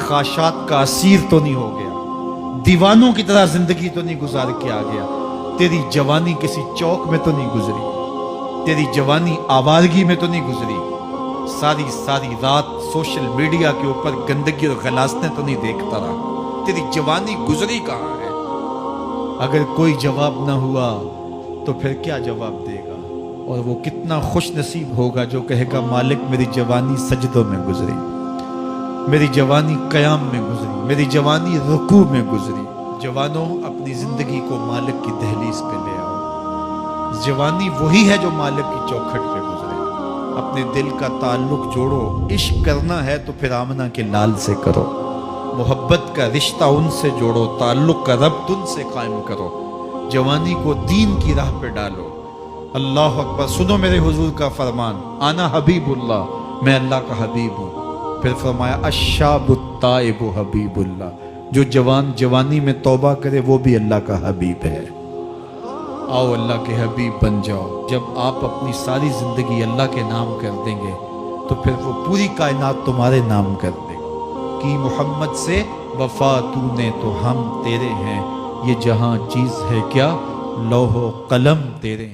خواہشات کا اسیر تو نہیں ہو گیا، دیوانوں کی طرح زندگی تو نہیں گزار کے آ گیا، تیری جوانی کسی چوک میں تو نہیں گزری، تیری جوانی آوارگی میں تو نہیں گزری، ساری رات سوشل میڈیا کے اوپر گندگی اور غلاظتیں تو نہیں دیکھتا رہا، تیری جوانی گزری کہاں ہے؟ اگر کوئی جواب نہ ہوا تو پھر کیا جواب دے گا؟ اور وہ کتنا خوش نصیب ہوگا جو کہے گا مالک میری جوانی سجدوں میں گزری، میری جوانی قیام میں گزری، میری جوانی رکوع میں گزری۔ جوانوں اپنی زندگی کو مالک کی دہلیز پہ لے آؤ، جوانی وہی ہے جو مالک کی چوکھٹ پہ گزرے۔ اپنے دل کا تعلق جوڑو، عشق کرنا ہے تو پھر آمنہ کے لال سے کرو، محبت کا رشتہ ان سے جوڑو، تعلق کا ربط ان سے قائم کرو، جوانی کو دین کی راہ پہ ڈالو۔ اللہ اکبر، سنو میرے حضور کا فرمان، انا حبیب اللہ، میں اللہ کا حبیب ہوں۔ پھر فرمایا الشاب التائب حبیب اللہ، جو جوان جوانی میں توبہ کرے وہ بھی اللہ کا حبیب ہے۔ آؤ اللہ کے حبیب بن جاؤ۔ جب آپ اپنی ساری زندگی اللہ کے نام کر دیں گے تو پھر وہ پوری کائنات تمہارے نام کر دے گا۔ کی محمد سے وفا تو نے تو ہم تیرے ہیں، یہ جہاں چیز ہے کیا، لوح و قلم تیرے ہیں۔